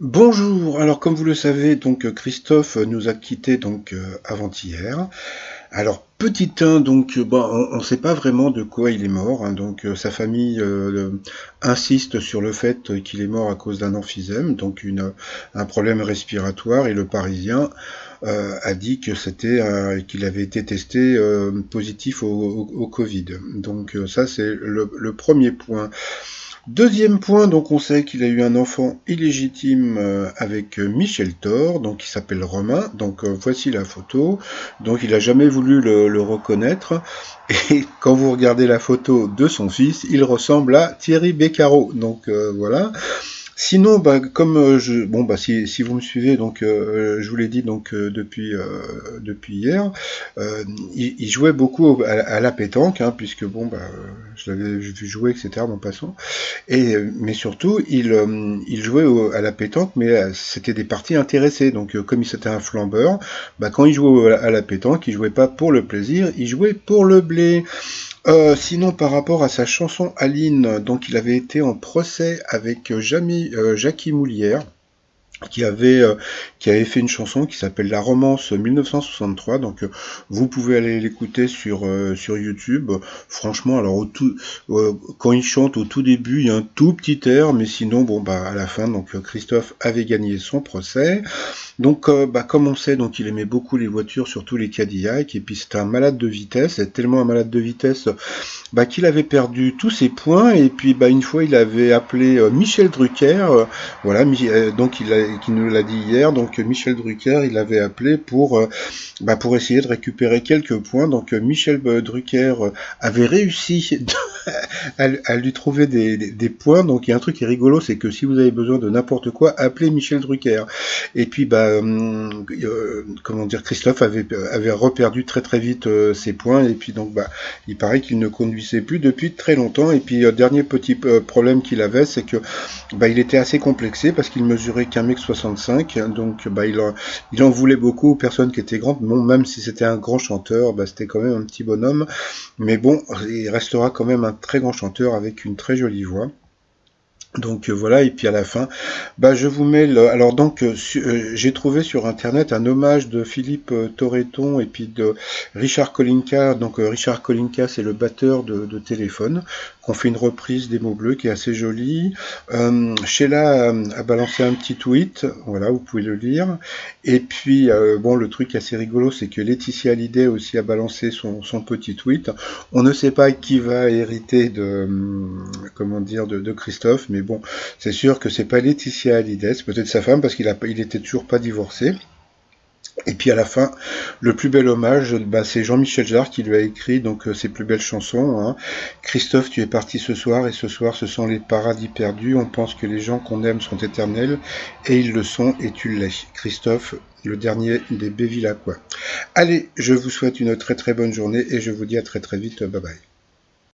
Bonjour, alors comme vous le savez, donc Christophe nous a quittés avant-hier. Alors petit 1, on ne sait pas vraiment de quoi il est mort, hein, sa famille insiste sur le fait qu'il est mort à cause d'un emphysème, un problème respiratoire, et le Parisien a dit que qu'il avait été testé positif au Covid. Ça c'est le premier point. Deuxième point, donc on sait qu'il a eu un enfant illégitime avec Michel Thor, donc qui s'appelle Romain. Voici la photo. Donc il a jamais voulu le reconnaître. Et quand vous regardez la photo de son fils, il ressemble à Thierry Beccaro. Voilà. Sinon, si vous me suivez, je vous l'ai dit depuis hier, il jouait beaucoup à la pétanque, hein, puisque je l'avais vu jouer, etc. Bon, passons. Mais surtout, il jouait à la pétanque, mais c'était des parties intéressées. Comme c'était un flambeur, quand il jouait à la pétanque, il jouait pas pour le plaisir, il jouait pour le blé. Sinon, par rapport à sa chanson Aline, donc il avait été en procès avec Jackie Moulière, qui avait, euh, qui avait fait une chanson qui s'appelle La Romance 1963. Vous pouvez aller l'écouter sur YouTube. Franchement, quand il chante au tout début, il y a un tout petit air, mais sinon, à la fin, Christophe avait gagné son procès. Comme on sait, il aimait beaucoup les voitures, surtout les Cadillacs, et puis c'était un malade de vitesse, et tellement un malade de vitesse, qu'il avait perdu tous ses points, et puis une fois il avait appelé Michel Drucker, qui nous l'a dit hier, Michel Drucker, il l'avait appelé pour essayer de récupérer quelques points. Michel Drucker avait réussi à lui trouver des points. Donc il y a un truc qui est rigolo, c'est que si vous avez besoin de n'importe quoi, appelez Michel Drucker. Et puis comment dire, Christophe avait reperdu très très vite ses points, et puis il paraît qu'il ne conduisait plus depuis très longtemps. Et puis dernier petit problème qu'il avait, c'est que il était assez complexé parce qu'il mesurait qu'un mec 65, il en voulait beaucoup aux personnes qui étaient grandes. Bon, même si c'était un grand chanteur, c'était quand même un petit bonhomme, mais bon, il restera quand même un très grand chanteur avec une très jolie voix. Voilà, et puis à la fin, je vous mets j'ai trouvé sur internet un hommage de Philippe Torreton et puis de Richard Kolinka. Richard Kolinka, c'est le batteur de Téléphone, qu'on fait une reprise des mots bleus qui est assez jolie. Sheila a balancé un petit tweet, voilà, vous pouvez le lire. Et puis le truc assez rigolo, c'est que Laetitia Hallyday aussi a balancé son petit tweet. On ne sait pas qui va hériter de Christophe, mais bon, c'est sûr que c'est pas Laetitia Hallyday, c'est peut-être sa femme parce il était toujours pas divorcé. Et puis à la fin, le plus bel hommage, c'est Jean-Michel Jarre qui lui a écrit ses plus belles chansons, hein. Christophe, tu es parti ce soir, et ce soir ce sont les paradis perdus. On pense que les gens qu'on aime sont éternels, et ils le sont, et tu l'es. Christophe, le dernier des Bévillacois. Allez, je vous souhaite une très très bonne journée, et je vous dis à très très vite. Bye bye.